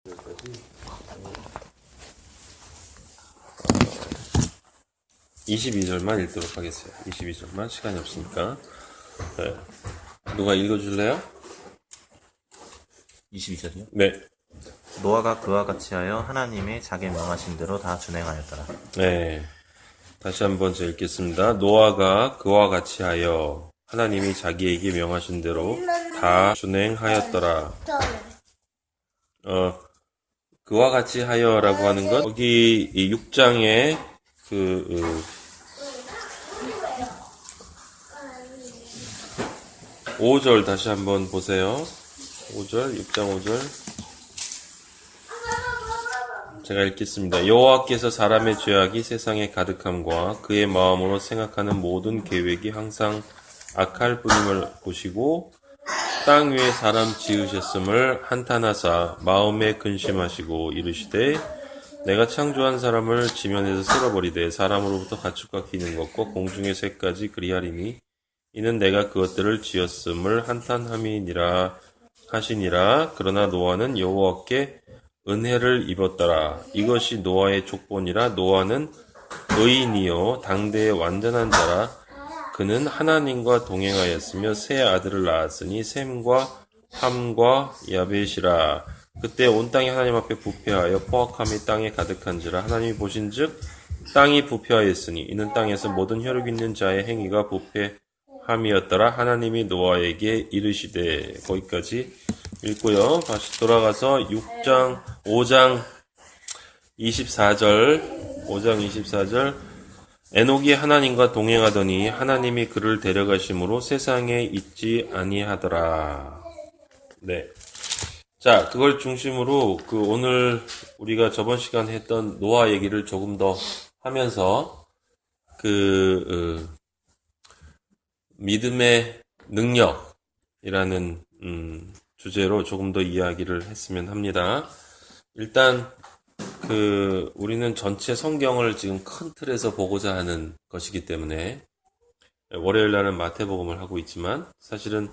여기까지 22절만 읽도록 하겠어요. 22절만 시간이 없으니까. 네. 누가 읽어줄래요? 22절이요? 네. 노아가 그와 같이 하여 하나님의 자기 명하신 대로 다 준행하였더라. 네. 다시 한번 제가 읽겠습니다. 노아가 그와 같이 하여 하나님이 자기에게 명하신 대로 다 준행하였더라. 그와 같이 하여라고 하는 건 여기 이 6장의 5절 다시 한번 보세요. 5절, 6장 5절. 제가 읽겠습니다. 여호와께서 사람의 죄악이 세상에 가득함과 그의 마음으로 생각하는 모든 계획이 항상 악할 뿐임을 보시고 땅 위에 사람 지으셨음을 한탄하사 마음에 근심하시고 이르시되 내가 창조한 사람을 지면에서 쓸어버리되 사람으로부터 가축과 기는 것과 공중의 새까지 그리하리니 이는 내가 그것들을 지었음을 한탄함이니라 하시니라. 그러나 노아는 여호와께 은혜를 입었더라. 이것이 노아의 족본이라. 노아는 의인이요 당대의 완전한 자라. 그는 하나님과 동행하였으며 세 아들을 낳았으니 셈과 함과 야벳이라. 그때 온 땅이 하나님 앞에 부패하여 포악함이 땅에 가득한지라. 하나님이 보신즉 땅이 부패하였으니 이는 땅에서 모든 혈육 있는 자의 행위가 부패함이었더라. 하나님이 노아에게 이르시되. 거기까지 읽고요. 다시 돌아가서 5장 24절. 에녹이 하나님과 동행하더니 하나님이 그를 데려가심으로 세상에 있지 아니하더라. 네. 자, 그걸 중심으로 오늘 우리가 저번 시간 했던 노아 얘기를 조금 더 하면서 믿음의 능력이라는 주제로 조금 더 이야기를 했으면 합니다. 일단 우리는 전체 성경을 지금 큰 틀에서 보고자 하는 것이기 때문에 월요일 날은 마태복음을 하고 있지만 사실은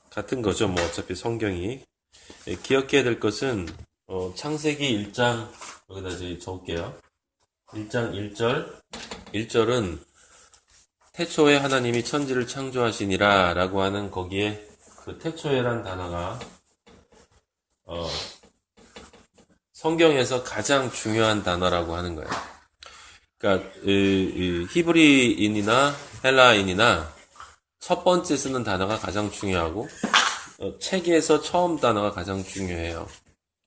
같은 거죠. 뭐 어차피 성경이. 기억해야 될 것은 창세기 1장 여기다 이제 적을게요. 1장 1절은 태초에 하나님이 천지를 창조하시니라 라고 하는 거기에 그 태초에란 단어가 성경에서 가장 중요한 단어라고 하는 거예요. 그러니까 히브리인이나 헬라인이나 첫 번째 쓰는 단어가 가장 중요하고 책에서 처음 단어가 가장 중요해요.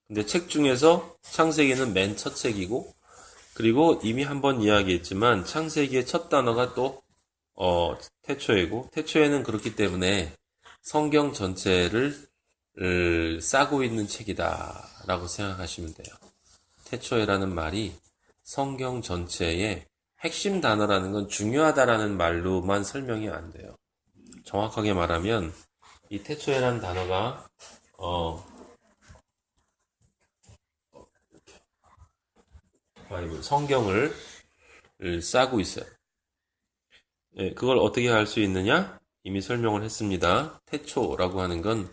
근데 책 중에서 창세기는 맨 첫 책이고 그리고 이미 한번 이야기했지만 창세기의 첫 단어가 또 태초이고 태초에는 그렇기 때문에 성경 전체를 싸고 있는 책이다 라고 생각하시면 돼요. 태초에라는 말이 성경 전체의 핵심 단어라는 건 중요하다라는 말로만 설명이 안 돼요. 정확하게 말하면 이 태초에라는 단어가 바이블 성경을 싸고 있어요. 예, 그걸 어떻게 할 수 있느냐? 이미 설명을 했습니다. 태초라고 하는 건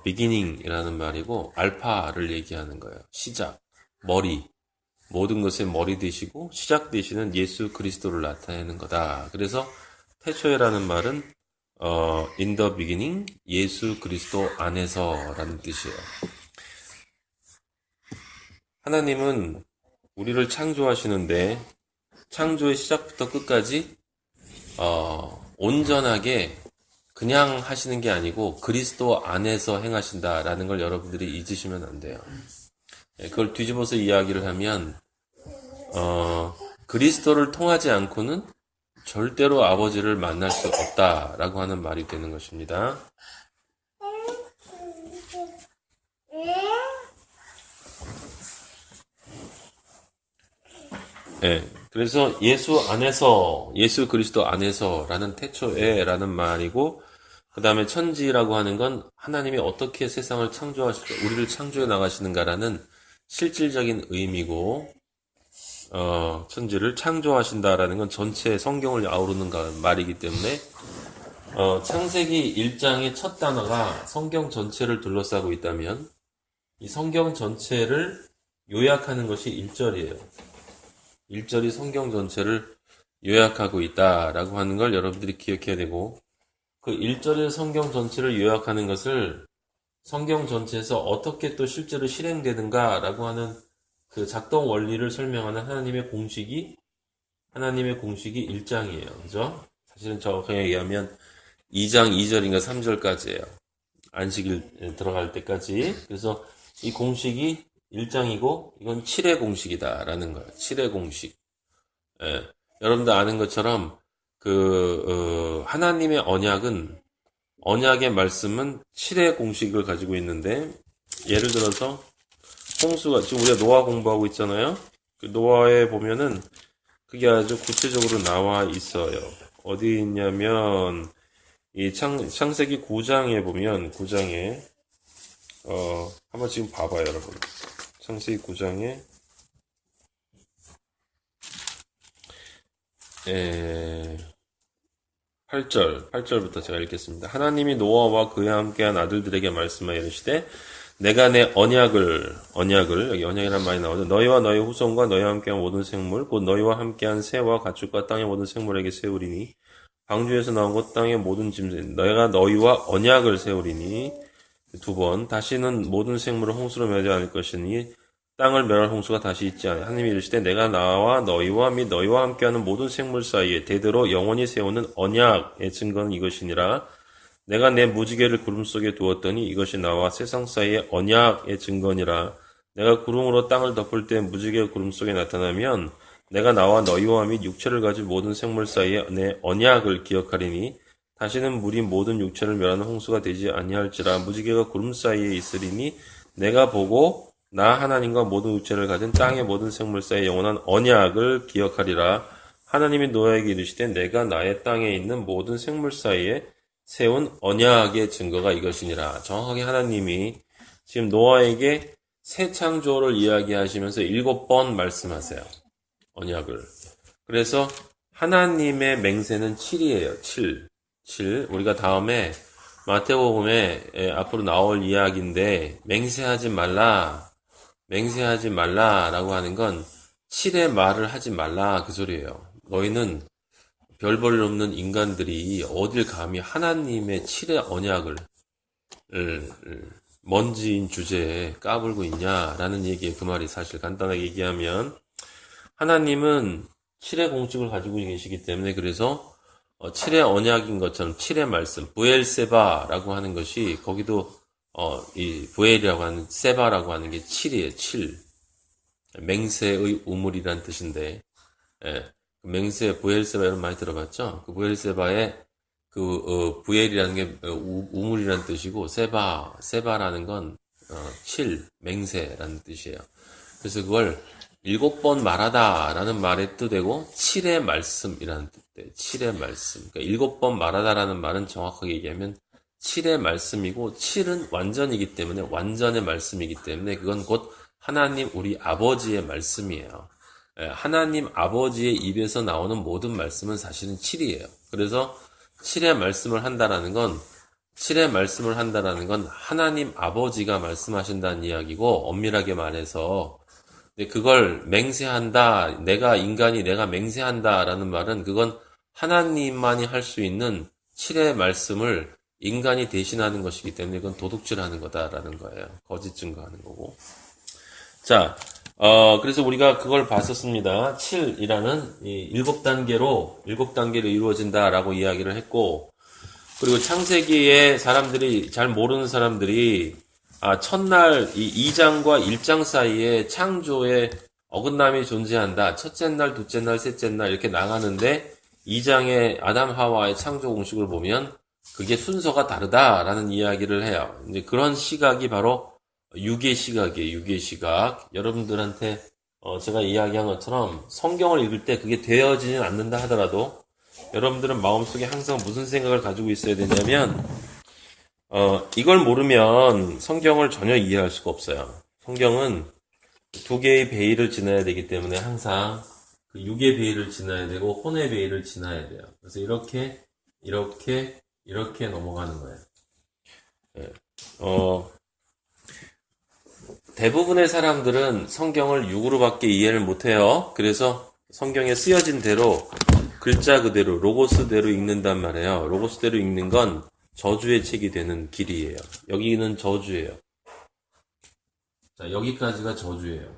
beginning이라는 말이고 알파를 얘기하는 거예요. 시작, 머리, 모든 것의 머리 되시고 시작 되시는 예수 그리스도를 나타내는 거다. 그래서 태초에라는 말은 in the beginning, 예수 그리스도 안에서라는 뜻이에요. 하나님은 우리를 창조하시는데 창조의 시작부터 끝까지 온전하게 그냥 하시는 게 아니고 그리스도 안에서 행하신다라는 걸 여러분들이 잊으시면 안 돼요. 그걸 뒤집어서 이야기를 하면 그리스도를 통하지 않고는 절대로 아버지를 만날 수 없다라고 하는 말이 되는 것입니다. 네, 그래서 예수 그리스도 안에서라는 태초에라는 말이고 그 다음에 천지라고 하는 건 하나님이 어떻게 세상을 창조하실까, 우리를 창조해 나가시는가라는 실질적인 의미고 천지를 창조하신다라는 건 전체 성경을 아우르는 말이기 때문에 창세기 1장의 첫 단어가 성경 전체를 둘러싸고 있다면 이 성경 전체를 요약하는 것이 1절이에요. 1절이 성경 전체를 요약하고 있다라고 하는 걸 여러분들이 기억해야 되고, 그 1절의 성경 전체를 요약하는 것을 성경 전체에서 어떻게 또 실제로 실행되는가라고 하는 그 작동 원리를 설명하는 하나님의 공식이 1장이에요. 그죠? 사실은 정확하게 얘기하면 2장 2절인가 3절까지예요. 안식일 들어갈 때까지. 그래서 이 공식이 1장이고 이건 7의 공식이다라는 거예요. 7의 공식. 예. 여러분들 아는 것처럼 하나님의 언약의 말씀은 7의 공식을 가지고 있는데, 예를 들어서 홍수가, 지금 우리가 노아 공부하고 있잖아요. 그 노아에 보면은 그게 아주 구체적으로 나와 있어요. 어디 있냐면 이 창세기 9장에 보면, 9장에 한번 지금 봐봐요, 여러분. 창세기 9장에 8절부터 제가 읽겠습니다. 하나님이 노아와 그와 함께한 아들들에게 말씀하여 이르시되, 내가 내 언약을, 여기 언약이란 말이 나오죠. 너희와 너희 후손과 너희와 함께한 모든 생물, 곧 너희와 함께한 새와 가축과 땅의 모든 생물에게 세우리니, 방주에서 나온 것 땅의 모든 짐승, 내가 너희와 언약을 세우리니, 2번, 다시는 모든 생물을 홍수로 멸하지 않을 것이니, 땅을 멸할 홍수가 다시 있지 않아. 하나님이 이르시되, 내가 나와 너희와 및 너희와 함께하는 모든 생물 사이에 대대로 영원히 세우는 언약의 증거는 이것이니라. 내가 내 무지개를 구름 속에 두었더니 이것이 나와 세상 사이에 언약의 증거니라. 내가 구름으로 땅을 덮을 때 무지개가 구름 속에 나타나면 내가 나와 너희와 및 육체를 가진 모든 생물 사이에 내 언약을 기억하리니, 다시는 물이 모든 육체를 멸하는 홍수가 되지 아니할지라. 무지개가 구름 사이에 있으리니 내가 보고 나 하나님과 모든 육체를 가진 땅의 모든 생물 사이에 영원한 언약을 기억하리라. 하나님이 노아에게 이르시되, 내가 나의 땅에 있는 모든 생물 사이에 세운 언약의 증거가 이것이니라. 정확하게 하나님이 지금 노아에게 새 창조를 이야기하시면서 7번 말씀하세요. 언약을. 그래서 하나님의 맹세는 7이에요. 7. 우리가 다음에 마태복음에 앞으로 나올 이야기인데, 맹세하지 말라라고 하는 건 7의 말을 하지 말라 그 소리예요. 너희는 별 볼 일 없는 인간들이 어딜 감히 하나님의 7의 언약을 먼지인 주제에 까불고 있냐라는 얘기에 그 말이, 사실 간단하게 얘기하면 하나님은 7의 공식을 가지고 계시기 때문에, 그래서 7의 언약인 것처럼 7의 말씀, 부엘세바라고 하는 것이, 거기도 이 부엘이라고 하는, 세바라고 하는 게 7이에요. 7. 맹세의 우물이란 뜻인데, 맹세, 부엘세바 여러분 많이 들어봤죠? 그 부엘세바의 부엘이라는 게 우물이라는 뜻이고, 세바라는 건 7, 맹세라는 뜻이에요. 그래서 그걸 7번 말하다라는 말의 뜻이고, 7의 말씀이라는 뜻이에요. 7의 말씀. 그러니까 7번 말하다라는 말은 정확하게 얘기하면 7의 말씀이고, 7은 완전이기 때문에, 완전의 말씀이기 때문에 그건 곧 하나님 우리 아버지의 말씀이에요. 하나님 아버지의 입에서 나오는 모든 말씀은 사실은 7이에요. 그래서 7의 말씀을 한다라는 건 하나님 아버지가 말씀하신다는 이야기고, 엄밀하게 말해서 그걸 맹세한다, 내가 맹세한다라는 말은, 그건 하나님만이 할 수 있는 7의 말씀을 인간이 대신하는 것이기 때문에 그건 도둑질하는 거다라는 거예요. 거짓 증거하는 거고. 자, 그래서 우리가 그걸 봤었습니다. 7이라는 7단계로 이루어진다라고 이야기를 했고, 그리고 창세기에 잘 모르는 사람들이, 첫날 이 2장과 1장 사이에 창조의 어긋남이 존재한다. 첫째 날, 둘째 날, 셋째 날 이렇게 나가는데, 2장의 아담 하와의 창조 공식을 보면 그게 순서가 다르다라는 이야기를 해요. 이제 그런 시각이 바로 유괴 시각이에요. 유괴 시각. 여러분들한테 제가 이야기한 것처럼 성경을 읽을 때 그게 되어지진 않는다 하더라도, 여러분들은 마음속에 항상 무슨 생각을 가지고 있어야 되냐면, 이걸 모르면 성경을 전혀 이해할 수가 없어요. 성경은 2개의 베일을 지나야 되기 때문에 항상 그 유괴 베일을 지나야 되고 혼의 베일을 지나야 돼요. 그래서 이렇게 넘어가는 거예요. 대부분의 사람들은 성경을 육으로밖에 이해를 못해요. 그래서 성경에 쓰여진 대로 글자 그대로 로고스대로 읽는단 말이에요. 로고스대로 읽는 건 저주의 책이 되는 길이에요. 여기는 저주예요. 자, 여기까지가 저주예요.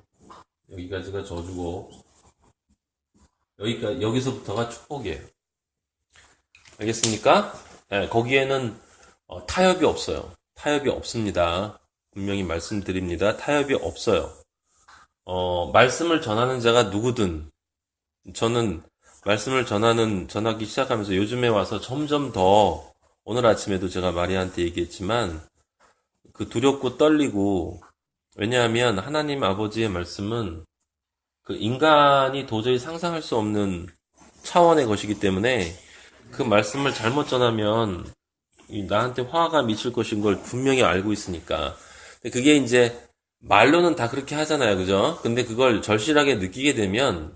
여기까지가 저주고 여기서부터가 축복이에요. 알겠습니까? 네, 거기에는 타협이 없어요. 타협이 없습니다. 분명히 말씀드립니다. 타협이 없어요. 말씀을 전하는 자가 누구든 저는 말씀을 전하기 시작하면서 요즘에 와서 점점 더 오늘 아침에도 제가 마리아한테 얘기했지만 그 두렵고 떨리고 왜냐하면 하나님 아버지의 말씀은 그 인간이 도저히 상상할 수 없는 차원의 것이기 때문에 그 말씀을 잘못 전하면 나한테 화가 미칠 것인 걸 분명히 알고 있으니까. 그게 이제 말로는 다 그렇게 하잖아요. 그죠? 근데 그걸 절실하게 느끼게 되면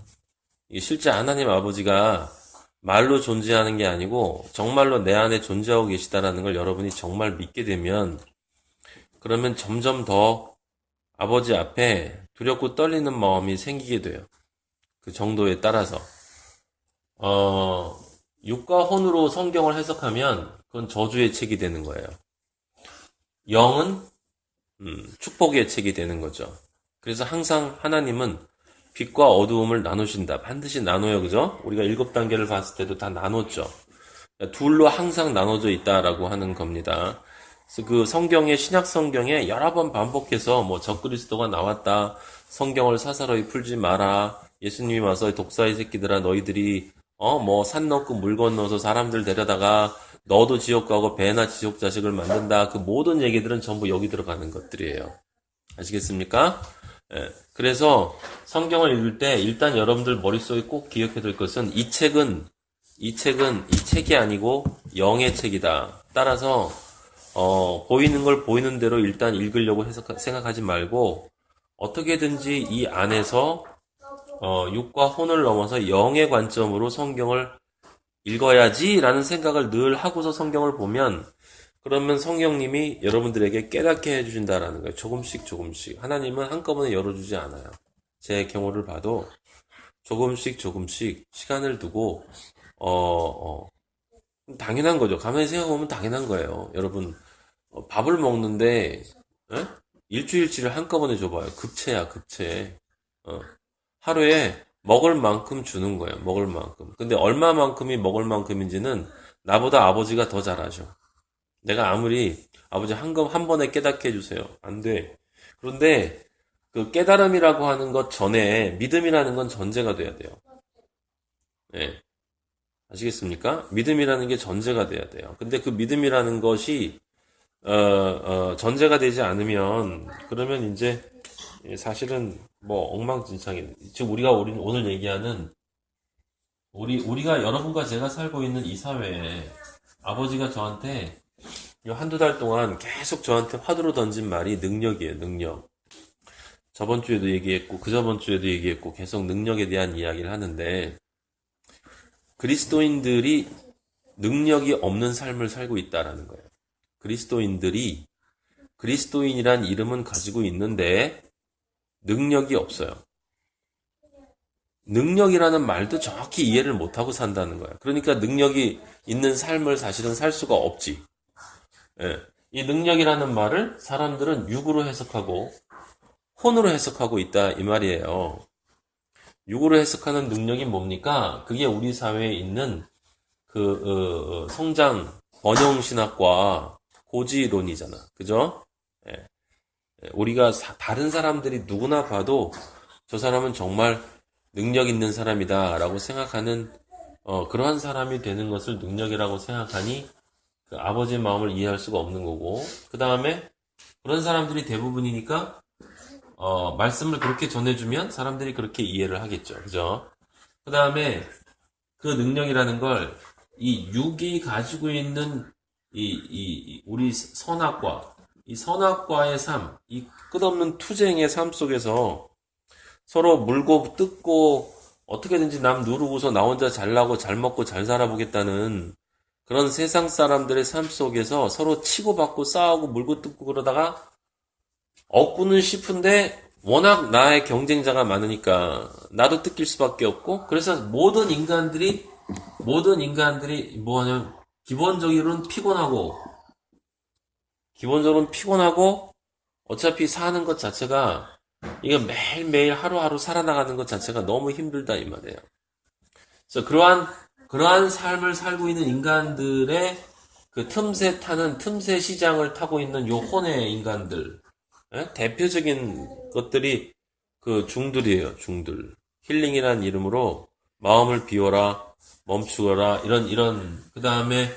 실제 하나님 아버지가 말로 존재하는 게 아니고 정말로 내 안에 존재하고 계시다라는 걸 여러분이 정말 믿게 되면 그러면 점점 더 아버지 앞에 두렵고 떨리는 마음이 생기게 돼요. 그 정도에 따라서. 육과 혼으로 성경을 해석하면 그건 저주의 책이 되는 거예요. 영은 축복의 책이 되는 거죠. 그래서 항상 하나님은 빛과 어두움을 나누신다. 반드시 나눠요. 그죠? 우리가 7단계를 봤을 때도 다 나눴죠. 둘로 항상 나눠져 있다라고 하는 겁니다. 그래서 그 성경에, 신약 성경에 여러 번 반복해서 뭐 적그리스도가 나왔다. 성경을 사사로이 풀지 마라. 예수님이 와서 독사의 새끼들아 너희들이 뭐 산 넘고 물 건너서 사람들 데려다가 너도 지옥 가고 배나 지옥 자식을 만든다. 그 모든 얘기들은 전부 여기 들어가는 것들이에요. 아시겠습니까? 예. 그래서 성경을 읽을 때 일단 여러분들 머릿속에 꼭 기억해야 될 것은 이 책은 이 책이 아니고 영의 책이다. 따라서 보이는 걸 보이는 대로 일단 읽으려고 생각하지 말고 어떻게든지 이 안에서 육과 혼을 넘어서 영의 관점으로 성경을 읽어야지라는 생각을 늘 하고서 성경을 보면 그러면 성령님이 여러분들에게 깨닫게 해주신다라는 거예요. 조금씩 조금씩. 하나님은 한꺼번에 열어주지 않아요. 제 경우를 봐도 조금씩 시간을 두고 당연한 거죠. 가만히 생각해보면 당연한 거예요. 여러분 밥을 먹는데 일주일치를 한꺼번에 줘봐요. 급체야 급체. 하루에 먹을 만큼 주는 거예요. 먹을 만큼. 근데 얼마만큼이 먹을 만큼인지는 나보다 아버지가 더 잘 아셔. 내가 아무리 아버지 한 번에 깨닫게 해주세요. 안 돼. 그런데 그 깨달음이라고 하는 것 전에 믿음이라는 건 전제가 돼야 돼요. 네. 아시겠습니까? 믿음이라는 게 전제가 돼야 돼요. 근데 그 믿음이라는 것이 전제가 되지 않으면 그러면 이제 사실은 뭐 엉망진창이 지금 우리가 오늘 얘기하는 우리가 여러분과 제가 살고 있는 이 사회에 아버지가 저한테 한두 달 동안 계속 저한테 화두로 던진 말이 능력이에요. 능력. 저번 주에도 얘기했고 그저번 주에도 얘기했고 계속 능력에 대한 이야기를 하는데 그리스도인들이 능력이 없는 삶을 살고 있다라는 거예요. 그리스도인들이 그리스도인이란 이름은 가지고 있는데 능력이 없어요. 능력이라는 말도 정확히 이해를 못하고 산다는 거예요. 그러니까 능력이 있는 삶을 사실은 살 수가 없지. 예. 이 능력이라는 말을 사람들은 육으로 해석하고 혼으로 해석하고 있다 이 말이에요. 육으로 해석하는 능력이 뭡니까? 그게 우리 사회에 있는 그 성장 번영신학과 고지론이잖아. 그죠? 예. 우리가 다른 사람들이 누구나 봐도 저 사람은 정말 능력 있는 사람이다 라고 생각하는 그러한 사람이 되는 것을 능력이라고 생각하니 그 아버지의 마음을 이해할 수가 없는 거고 그 다음에 그런 사람들이 대부분이니까 말씀을 그렇게 전해주면 사람들이 그렇게 이해를 하겠죠. 그죠? 그 다음에 그 능력이라는 걸 이 육이 가지고 있는 우리 선악과 이 선악과의 삶, 이 끝없는 투쟁의 삶 속에서 서로 물고 뜯고 어떻게든지 남 누르고서 나 혼자 잘나고 잘 먹고 잘 살아보겠다는 그런 세상 사람들의 삶 속에서 서로 치고받고 싸우고 물고 뜯고 그러다가 얻고는 싶은데 워낙 나의 경쟁자가 많으니까 나도 뜯길 수밖에 없고 그래서 모든 인간들이 뭐하냐면 기본적으로는 피곤하고 어차피 사는 것 자체가 이거 매일매일 하루하루 살아나가는 것 자체가 너무 힘들다 이 말이에요. 그래서 그러한 삶을 살고 있는 인간들의 그 틈새 시장을 타고 있는 요 혼의 인간들, 예? 대표적인 것들이 그 중들이에요, 중들. 힐링이라는 이름으로 마음을 비워라, 멈추어라, 그 다음에,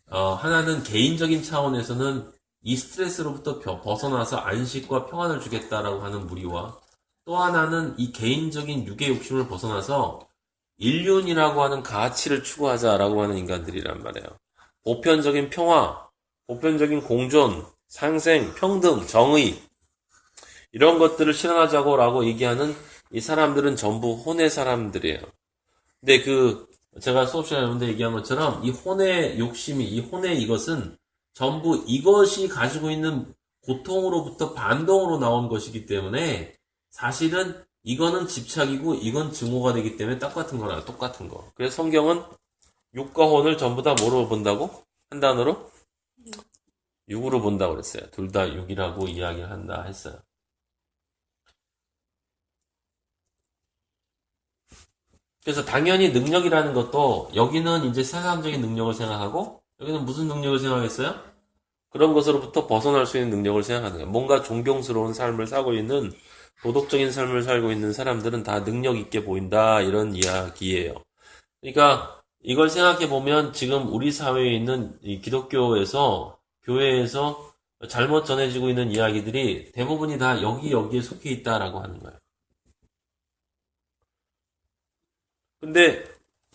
하나는 개인적인 차원에서는 이 스트레스로부터 벗어나서 안식과 평안을 주겠다라고 하는 무리와 또 하나는 이 개인적인 육의 욕심을 벗어나서 인륜이라고 하는 가치를 추구하자라고 하는 인간들이란 말이에요. 보편적인 평화, 보편적인 공존, 상생, 평등, 정의 이런 것들을 실현하자고라고 얘기하는 이 사람들은 전부 혼의 사람들이에요. 근데 제가 수업 시간에 여러분들 얘기한 것처럼 이 혼의 욕심이, 이 혼의 이것은 전부 이것이 가지고 있는 고통으로부터 반동으로 나온 것이기 때문에 사실은 이거는 집착이고 이건 증오가 되기 때문에 똑같은 거. 그래서 성경은 육과 혼을 전부 다 뭐로 본다고? 한 단어로? 육으로 본다고 그랬어요. 둘 다 육이라고 이야기를 한다 했어요. 그래서 당연히 능력이라는 것도 여기는 이제 세상적인 능력을 생각하고 여기는 무슨 능력을 생각했어요? 그런 것으로부터 벗어날 수 있는 능력을 생각하는 거예요. 뭔가 존경스러운 삶을 살고 있는 도덕적인 삶을 살고 있는 사람들은 다 능력 있게 보인다 이런 이야기예요. 그러니까 이걸 생각해 보면 지금 우리 사회에 있는 이 기독교에서 교회에서 잘못 전해지고 있는 이야기들이 대부분이 다 여기에 속해 있다라고 하는 거예요. 근데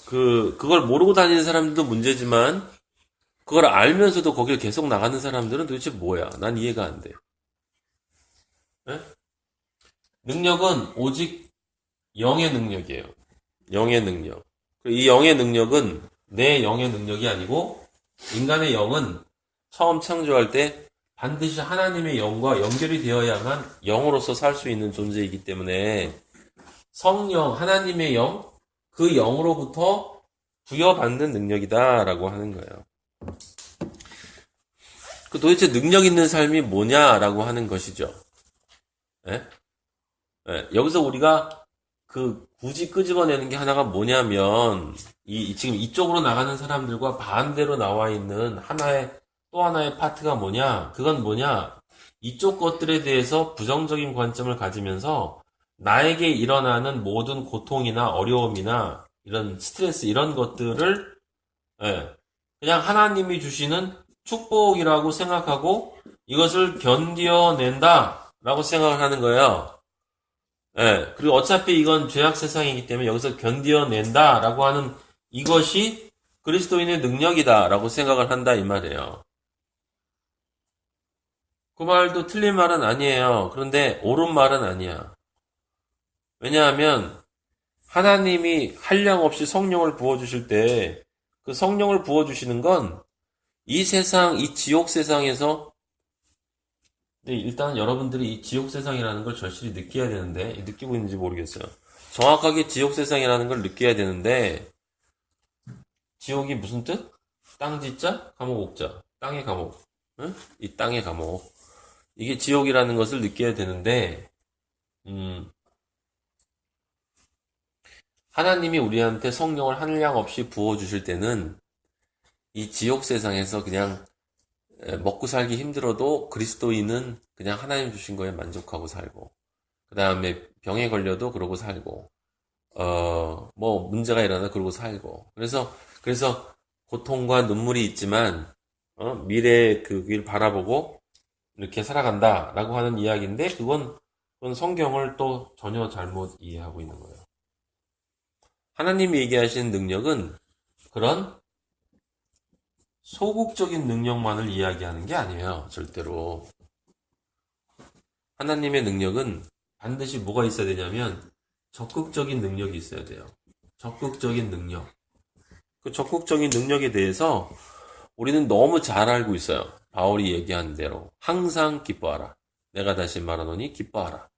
그걸 모르고 다니는 사람들도 문제지만 그걸 알면서도 거길 계속 나가는 사람들은 도대체 뭐야? 난 이해가 안 돼. 네? 능력은 오직 영의 능력이에요. 영의 능력. 이 영의 능력은 내 영의 능력이 아니고 인간의 영은 처음 창조할 때 반드시 하나님의 영과 연결이 되어야만 영으로서 살 수 있는 존재이기 때문에 성령, 하나님의 영, 그 영으로부터 부여받는 능력이다라고 하는 거예요. 도대체 능력 있는 삶이 뭐냐라고 하는 것이죠. 예? 예, 여기서 우리가 굳이 끄집어내는 게 하나가 뭐냐면, 지금 이쪽으로 나가는 사람들과 반대로 나와 있는 또 하나의 파트가 뭐냐? 그건 뭐냐? 이쪽 것들에 대해서 부정적인 관점을 가지면서 나에게 일어나는 모든 고통이나 어려움이나 이런 스트레스, 이런 것들을, 예, 그냥 하나님이 주시는 축복이라고 생각하고 이것을 견뎌낸다 라고 생각을 하는 거예요. 예, 그리고 어차피 이건 죄악 세상이기 때문에 여기서 견뎌낸다 라고 하는 이것이 그리스도인의 능력이다 라고 생각을 한다 이 말이에요. 그 말도 틀린 말은 아니에요. 그런데 옳은 말은 아니야. 왜냐하면 하나님이 한량없이 성령을 부어주실 때 그 성령을 부어주시는 건 이 세상, 이 지옥 세상에서 일단 여러분들이 이 지옥 세상이라는 걸 절실히 느껴야 되는데 느끼고 있는지 모르겠어요. 정확하게 지옥 세상이라는 걸 느껴야 되는데 지옥이 무슨 뜻? 땅지자, 감옥 옥자. 땅의 감옥. 응? 이 땅의 감옥. 이게 지옥이라는 것을 느껴야 되는데 하나님이 우리한테 성령을 한량 없이 부어주실 때는 이 지옥 세상에서 그냥 먹고 살기 힘들어도 그리스도인은 그냥 하나님 주신 거에 만족하고 살고 그 다음에 병에 걸려도 그러고 살고 뭐 문제가 일어나 그러고 살고 그래서 고통과 눈물이 있지만 미래의 그 길 바라보고 이렇게 살아간다라고 하는 이야기인데 그건 성경을 또 전혀 잘못 이해하고 있는 거예요. 하나님이 얘기하시는 능력은 그런 소극적인 능력만을 이야기하는 게 아니에요. 절대로. 하나님의 능력은 반드시 뭐가 있어야 되냐면 적극적인 능력이 있어야 돼요. 적극적인 능력. 그 적극적인 능력에 대해서 우리는 너무 잘 알고 있어요. 바울이 얘기한 대로 항상 기뻐하라. 내가 다시 말하노니 기뻐하라.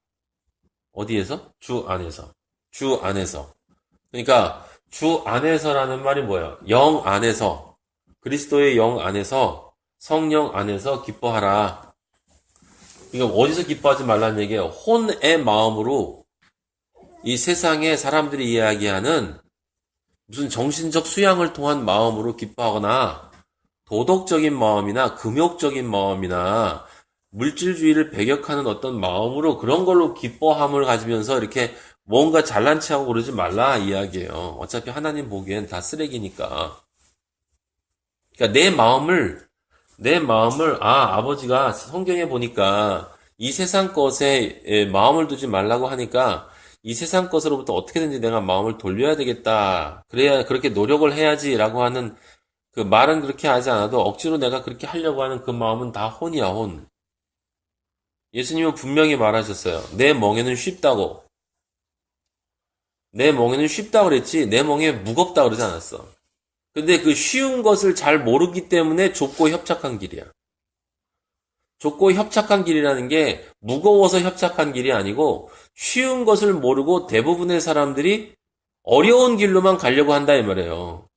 어디에서? 주 안에서. 주 안에서. 그러니까 주 안에서라는 말이 뭐예요? 영 안에서. 그리스도의 영 안에서, 성령 안에서 기뻐하라. 그러니까 어디서 기뻐하지 말라는 얘기예요. 혼의 마음으로 이 세상에 사람들이 이야기하는 무슨 정신적 수양을 통한 마음으로 기뻐하거나 도덕적인 마음이나 금욕적인 마음이나 물질주의를 배격하는 어떤 마음으로 그런 걸로 기뻐함을 가지면서 이렇게 뭔가 잘난 체하고 그러지 말라 이야기예요. 어차피 하나님 보기엔 다 쓰레기니까. 그러니까 내 마음을 아버지가 성경에 보니까 이 세상 것에 마음을 두지 말라고 하니까 이 세상 것으로부터 어떻게든지 내가 마음을 돌려야 되겠다. 그래야 그렇게 노력을 해야지라고 하는 그 말은 그렇게 하지 않아도 억지로 내가 그렇게 하려고 하는 그 마음은 다 혼이야, 혼. 예수님은 분명히 말하셨어요. 내 멍에는 쉽다고. 내 멍에는 쉽다 그랬지 내 멍에 무겁다 그러지 않았어. 근데 그 쉬운 것을 잘 모르기 때문에 좁고 협착한 길이야. 좁고 협착한 길이라는 게 무거워서 협착한 길이 아니고 쉬운 것을 모르고 대부분의 사람들이 어려운 길로만 가려고 한다 이 말이에요.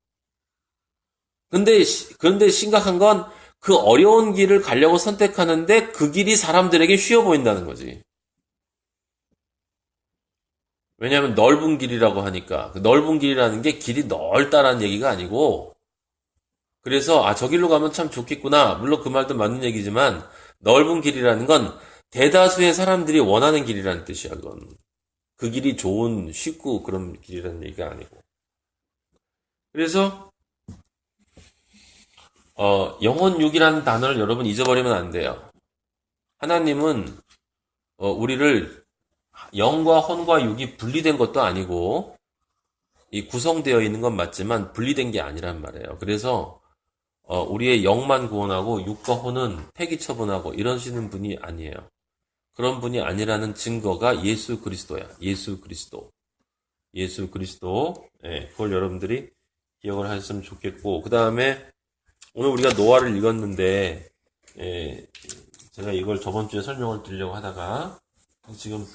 그런데 심각한 건 그 어려운 길을 가려고 선택하는데 그 길이 사람들에게 쉬워 보인다는 거지. 왜냐하면 넓은 길이라고 하니까. 그 넓은 길이라는 게 길이 넓다라는 얘기가 아니고 그래서 저 길로 가면 참 좋겠구나. 물론 그 말도 맞는 얘기지만 넓은 길이라는 건 대다수의 사람들이 원하는 길이라는 뜻이야. 그건. 그 길이 좋은 쉽고 그런 길이라는 얘기가 아니고. 그래서 영혼육이라는 단어를 여러분 잊어버리면 안 돼요. 하나님은 우리를 영과 혼과 육이 분리된 것도 아니고 이 구성되어 있는 건 맞지만 분리된 게 아니란 말이에요. 그래서 우리의 영만 구원하고 육과 혼은 폐기 처분하고 이러시는 분이 아니에요. 그런 분이 아니라는 증거가 예수 그리스도야. 예수 그리스도. 예수 그리스도. 예, 그걸 여러분들이 기억을 하셨으면 좋겠고 그 다음에 오늘 우리가 노아를 읽었는데 제가 이걸 저번 주에 설명을 드리려고 하다가 지금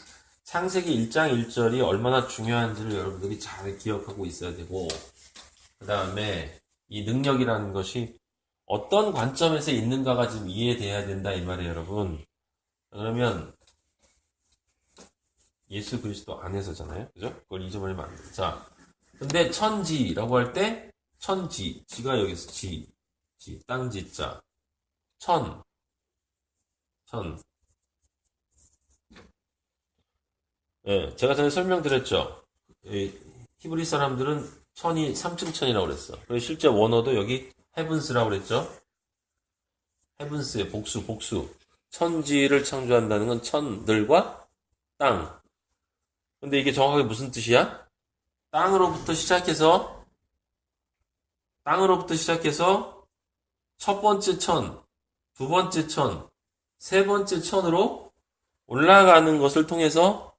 창세기 1장 1절이 얼마나 중요한지를 여러분들이 잘 기억하고 있어야 되고 그 다음에 이 능력이라는 것이 어떤 관점에서 있는가가 지금 이해돼야 된다 이 말이에요 여러분. 그러면 예수 그리스도 안에서잖아요. 그죠? 그걸 잊어버리면 안 돼요. 자, 근데 천지라고 할 때 천지, 지가 여기서 땅지자, 천. 예, 제가 전에 설명드렸죠. 히브리 사람들은 천이 3층 천이라고 그랬어. 그리고 실제 원어도 여기 헤븐스라고 그랬죠. 헤븐스의 복수. 천지를 창조한다는 건 천들과 땅. 근데 이게 정확하게 무슨 뜻이야? 땅으로부터 시작해서 첫 번째 천, 두 번째 천, 세 번째 천으로 올라가는 것을 통해서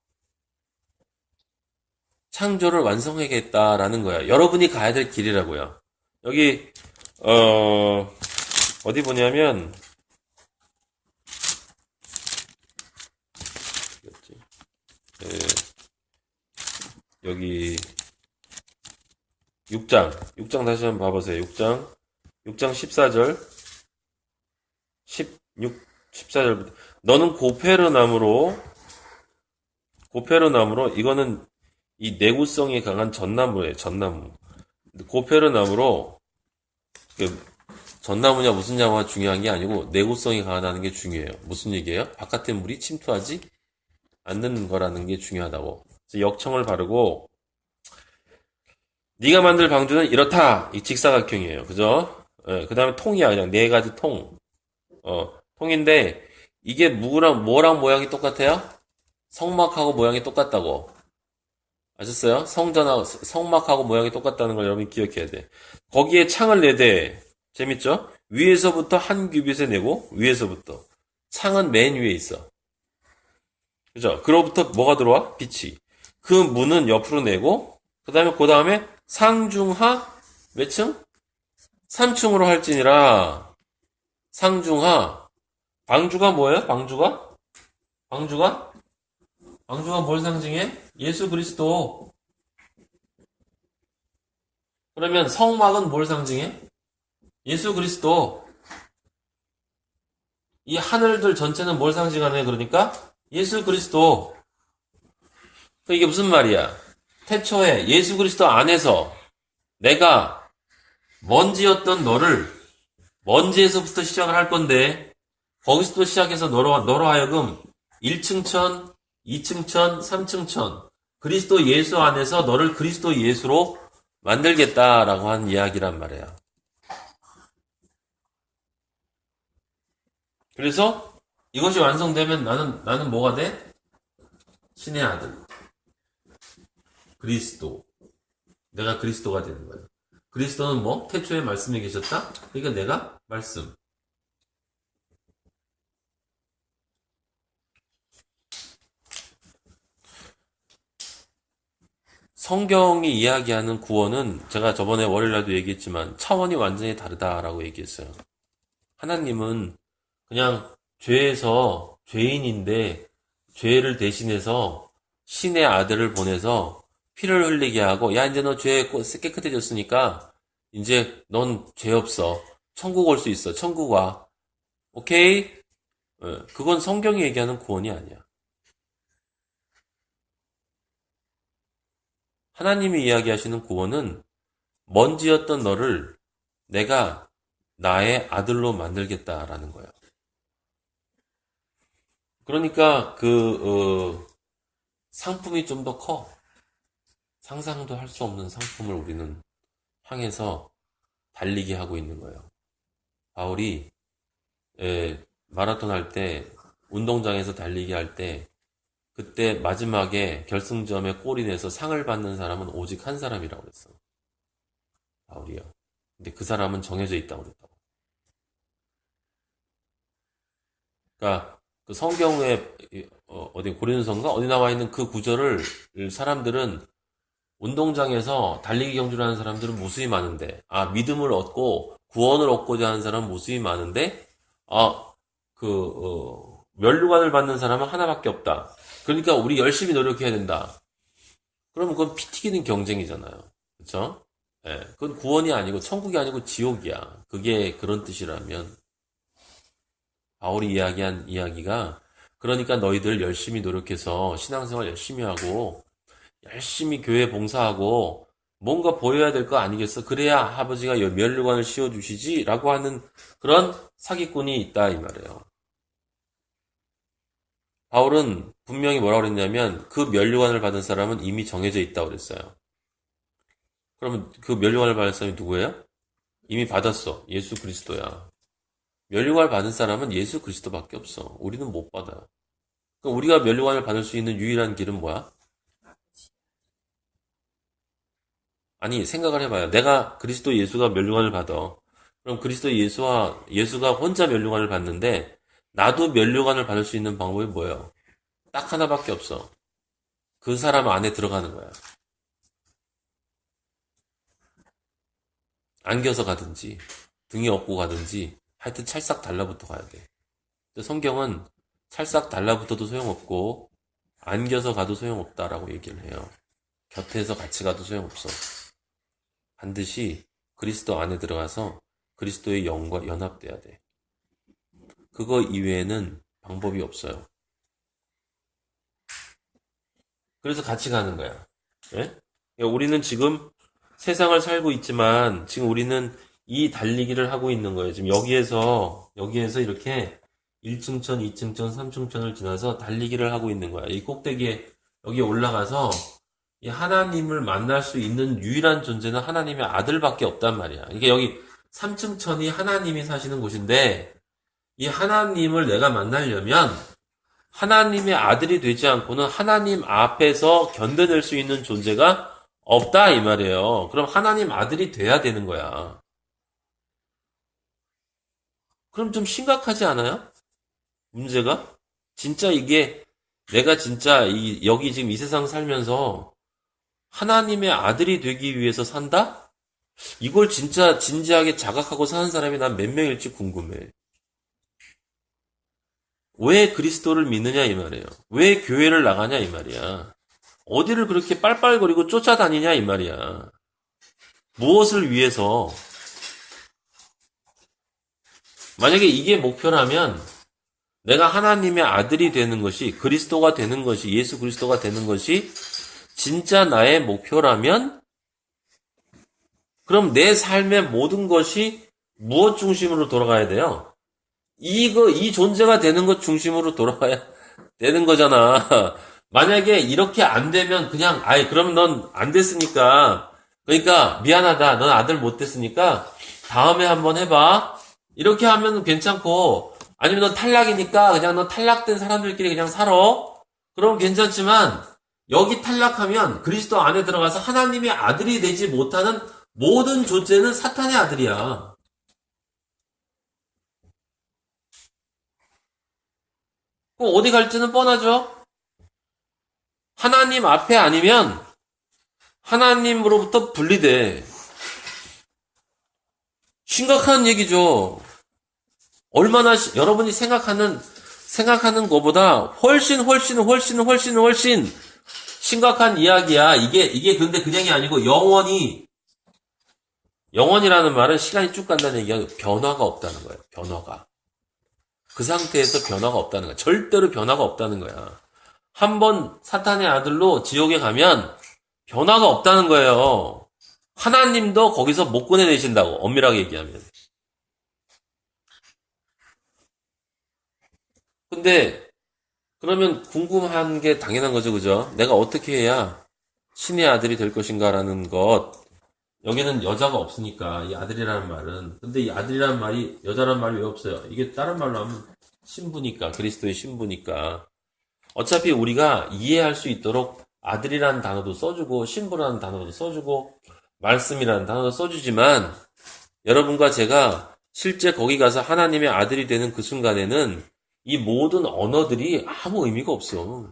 창조를 완성하겠다라는 거야. 여러분이 가야 될 길이라고요. 여기 어디 보냐면 여기 6장 다시 한번 봐보세요. 6장 14절 14절부터 너는 고페르나무로 이거는 이 내구성이 강한 전나무예요. 전나무. 고페르나무로 전나무냐 무슨 나무가 중요한 게 아니고 내구성이 강하다는 게 중요해요. 무슨 얘기예요? 바깥의 물이 침투하지 않는 거라는 게 중요하다고. 그래서 역청을 바르고 네가 만들 방주는 이렇다. 이 직사각형이에요. 그죠? 그 다음에 통이야. 그냥 네 가지 통. 통인데 이게 뭐랑 모양이 똑같아요? 성막하고 모양이 똑같다고. 아셨어요? 성막하고 모양이 똑같다는 걸 여러분이 기억해야 돼. 거기에 창을 내대. 재밌죠? 위에서부터 한 규빗에 내고 위에서부터. 창은 맨 위에 있어. 그죠? 그로부터 뭐가 들어와? 빛이. 그 문은 옆으로 내고 그 다음에 상중하 몇 층? 3층으로 할지니라. 상중하. 방주가 뭐예요? 방주가? 방주가? 방주가 뭘 상징해? 예수 그리스도. 그러면 성막은 뭘 상징해? 예수 그리스도. 이 하늘들 전체는 뭘 상징하네? 그러니까 예수 그리스도. 그 이게 무슨 말이야? 태초에 예수 그리스도 안에서 내가 먼지였던 너를 먼지에서부터 시작을 할 건데 거기서부터 시작해서 너로 하여금 1층 천, 2층 천, 3층 천 그리스도 예수 안에서 너를 그리스도 예수로 만들겠다라고 한 이야기란 말이야. 그래서 이것이 완성되면 나는 뭐가 돼? 신의 아들. 그리스도. 내가 그리스도가 되는 거야. 그리스도는 뭐? 태초에 말씀이 계셨다? 그러니까 내가 말씀. 성경이 이야기하는 구원은 제가 저번에 월요일날도 얘기했지만 차원이 완전히 다르다라고 얘기했어요. 하나님은 그냥 죄에서 죄인인데 죄를 대신해서 신의 아들을 보내서 피를 흘리게 하고 야 이제 너 죄 깨끗해졌으니까 이제 넌 죄 없어. 천국 올 수 있어. 천국 와. 오케이? 그건 성경이 얘기하는 구원이 아니야. 하나님이 이야기하시는 구원은 먼지였던 너를 내가 나의 아들로 만들겠다라는 거예요. 그러니까 상품이 좀 더 커. 상상도 할 수 없는 상품을 우리는 향해서 달리게 하고 있는 거예요. 바울이 마라톤 할 때 운동장에서 달리기 할 때 그때 마지막에 결승점에 골이 내서 상을 받는 사람은 오직 한 사람이라고 그랬어. 바울이요. 근데 그 사람은 정해져 있다고 그랬다고. 그러니까 그 성경에 어디 고린도서인가 어디 나와 있는 그 구절을 사람들은 운동장에서 달리기 경주를 하는 사람들은 무수히 많은데 믿음을 얻고 구원을 얻고자 하는 사람은 무수히 많은데 면류관을 받는 사람은 하나밖에 없다. 그러니까 우리 열심히 노력해야 된다. 그러면 그건 피 튀기는 경쟁이잖아요. 그렇죠? 예, 그건 구원이 아니고 천국이 아니고 지옥이야. 그게 그런 뜻이라면 바울이 이야기한 이야기가 그러니까 너희들 열심히 노력해서 신앙생활 열심히 하고 열심히 교회 봉사하고 뭔가 보여야 될 거 아니겠어? 그래야 아버지가 면류관을 씌워주시지? 라고 하는 그런 사기꾼이 있다 이 말이에요. 바울은 분명히 뭐라고 그랬냐면 그 면류관을 받은 사람은 이미 정해져 있다고 그랬어요. 그러면 그 면류관을 받은 사람이 누구예요? 이미 받았어. 예수 그리스도야. 면류관을 받은 사람은 예수 그리스도밖에 없어. 우리는 못 받아요. 그럼 우리가 면류관을 받을 수 있는 유일한 길은 뭐야? 아니 생각을 해봐요. 내가 그리스도 예수가 면류관을 받아. 그럼 그리스도 예수가 혼자 면류관을 받는데 나도 면류관을 받을 수 있는 방법이 뭐예요? 딱 하나밖에 없어. 그 사람 안에 들어가는 거야. 안겨서 가든지 등에 업고 가든지 하여튼 찰싹 달라붙어 가야 돼. 성경은 찰싹 달라붙어도 소용없고 안겨서 가도 소용없다라고 얘기를 해요. 곁에서 같이 가도 소용없어. 반드시 그리스도 안에 들어가서 그리스도의 영과 연합돼야 돼. 그거 이외에는 방법이 없어요. 그래서 같이 가는 거야. 예? 그러니까 우리는 지금 세상을 살고 있지만 지금 우리는 이 달리기를 하고 있는 거예요. 지금 여기에서 이렇게 1층천, 2층천, 3층천을 지나서 달리기를 하고 있는 거야. 이 꼭대기에 여기 올라가서 이 하나님을 만날 수 있는 유일한 존재는 하나님의 아들밖에 없단 말이야. 이게 여기 3층천이 하나님이 사시는 곳인데 이 하나님을 내가 만나려면 하나님의 아들이 되지 않고는 하나님 앞에서 견뎌낼 수 있는 존재가 없다 이 말이에요. 그럼 하나님 아들이 돼야 되는 거야. 그럼 좀 심각하지 않아요? 문제가? 진짜 이게 내가 진짜 여기 지금 이 세상 살면서 하나님의 아들이 되기 위해서 산다? 이걸 진짜 진지하게 자각하고 사는 사람이 난 몇 명일지 궁금해. 왜 그리스도를 믿느냐 이 말이에요. 왜 교회를 나가냐 이 말이야. 어디를 그렇게 빨빨거리고 쫓아다니냐 이 말이야. 무엇을 위해서? 만약에 이게 목표라면 내가 하나님의 아들이 되는 것이, 그리스도가 되는 것이, 예수 그리스도가 되는 것이 진짜 나의 목표라면 그럼 내 삶의 모든 것이 무엇 중심으로 돌아가야 돼요? 이 존재가 되는 것 중심으로 돌아가야 되는 거잖아. 만약에 이렇게 안 되면 그냥, 그러면 넌 안 됐으니까, 그러니까 미안하다. 넌 아들 못 됐으니까 다음에 한번 해봐. 이렇게 하면 괜찮고, 아니면 넌 탈락이니까 그냥 넌 탈락된 사람들끼리 그냥 살아. 그럼 괜찮지만, 여기 탈락하면 그리스도 안에 들어가서 하나님의 아들이 되지 못하는 모든 존재는 사탄의 아들이야. 그럼 어디 갈지는 뻔하죠? 하나님 앞에 아니면 하나님으로부터 분리돼. 심각한 얘기죠. 얼마나 여러분이 생각하는 것보다 훨씬 심각한 이야기야. 이게 근데 그냥이 아니고 영원이라는 말은 시간이 쭉 간다는 얘기가 변화가 없다는 거예요. 변화가. 그 상태에서 변화가 없다는 거야. 절대로 변화가 없다는 거야. 한번 사탄의 아들로 지옥에 가면 변화가 없다는 거예요. 하나님도 거기서 못 꺼내내신다고, 엄밀하게 얘기하면. 근데 그러면 궁금한 게 당연한 거죠, 그죠? 내가 어떻게 해야 신의 아들이 될 것인가라는 것. 여기는 여자가 없으니까, 이 아들이라는 말은. 근데 이 아들이라는 말이, 여자라는 말이 왜 없어요? 이게 다른 말로 하면 신부니까, 그리스도의 신부니까. 어차피 우리가 이해할 수 있도록 아들이라는 단어도 써주고, 신부라는 단어도 써주고, 말씀이라는 단어도 써주지만, 여러분과 제가 실제 거기 가서 하나님의 아들이 되는 그 순간에는 이 모든 언어들이 아무 의미가 없어.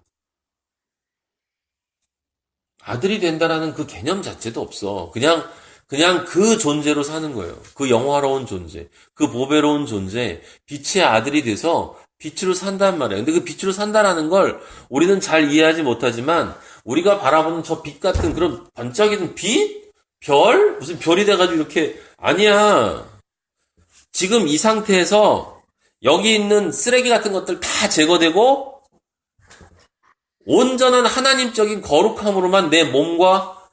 아들이 된다라는 그 개념 자체도 없어. 그냥 그 존재로 사는 거예요. 그 영화로운 존재, 그 보배로운 존재, 빛의 아들이 돼서 빛으로 산단 말이에요. 근데 그 빛으로 산다라는 걸 우리는 잘 이해하지 못하지만 우리가 바라보는 저 빛 같은 그런 반짝이는 빛? 별? 무슨 별이 돼가지고 이렇게 아니야. 지금 이 상태에서 여기 있는 쓰레기 같은 것들 다 제거되고 온전한 하나님적인 거룩함으로만 내 몸과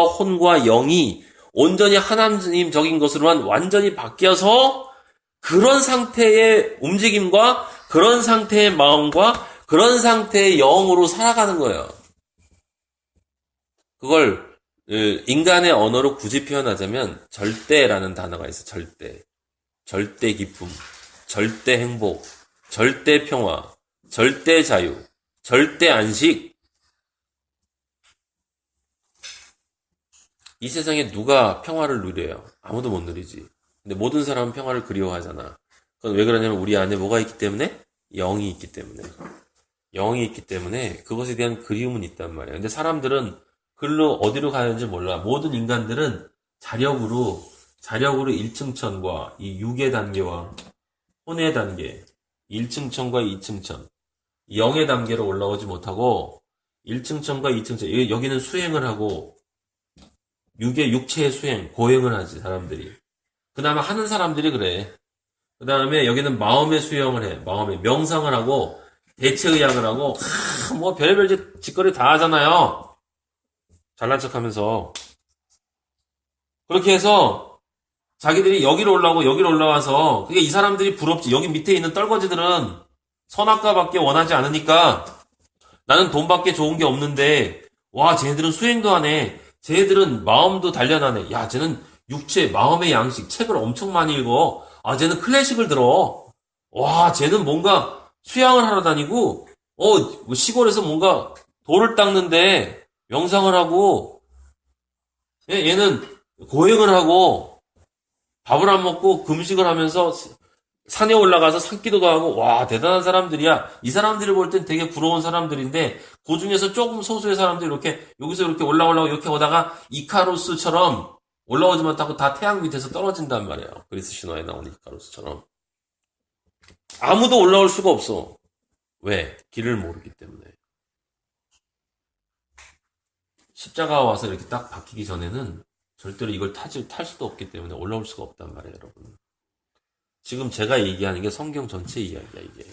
혼과 영이 온전히 하나님적인 것으로만 완전히 바뀌어서 그런 상태의 움직임과 그런 상태의 마음과 그런 상태의 영으로 살아가는 거예요. 그걸 인간의 언어로 굳이 표현하자면 절대라는 단어가 있어. 절대 기쁨, 절대 행복, 절대 평화, 절대 자유, 절대 안식. 이 세상에 누가 평화를 누려요? 아무도 못 누리지. 근데 모든 사람은 평화를 그리워하잖아. 그건 왜 그러냐면 우리 안에 뭐가 있기 때문에? 영이 있기 때문에. 영이 있기 때문에 그것에 대한 그리움은 있단 말이야. 근데 사람들은 글로 어디로 가는지 몰라. 모든 인간들은 자력으로 1층천과 이 육의 단계와 혼의 단계, 1층천과 2층천, 영의 단계로 올라오지 못하고 1층천과 2층천, 여기는 수행을 하고 육체의 수행, 고행을 하지 사람들이. 그나마 하는 사람들이 그래. 그 다음에 여기는 마음의 수행을 해. 마음의 명상을 하고 대체의학을 하고 뭐 별의별 짓거리 다 하잖아요. 잘난 척하면서. 그렇게 해서 자기들이 여기로 올라와서 그게 이 사람들이 부럽지. 여기 밑에 있는 떨거지들은 선악과밖에 원하지 않으니까 나는 돈밖에 좋은 게 없는데 와 쟤네들은 수행도 하네. 쟤네들은 마음도 단련하네. 야 쟤는 육체 마음의 양식 책을 엄청 많이 읽어. 아 쟤는 클래식을 들어. 와 쟤는 뭔가 수양을 하러 다니고 뭐 시골에서 뭔가 돌을 닦는데 명상을 하고 얘는 고행을 하고 밥을 안 먹고 금식을 하면서 산에 올라가서 산기도도 하고 와 대단한 사람들이야. 이 사람들을 볼 땐 되게 부러운 사람들인데 그 중에서 조금 소수의 사람들이 이렇게 여기서 이렇게 올라오려고 이렇게 오다가 이카루스처럼 올라오지 못하고 다 태양 밑에서 떨어진단 말이에요. 그리스 신화에 나오는 이카루스처럼. 아무도 올라올 수가 없어. 왜? 길을 모르기 때문에. 십자가 와서 이렇게 딱 박히기 전에는 절대로 이걸 탈 수도 없기 때문에 올라올 수가 없단 말이에요, 여러분. 지금 제가 얘기하는 게 성경 전체 이야기야, 이게.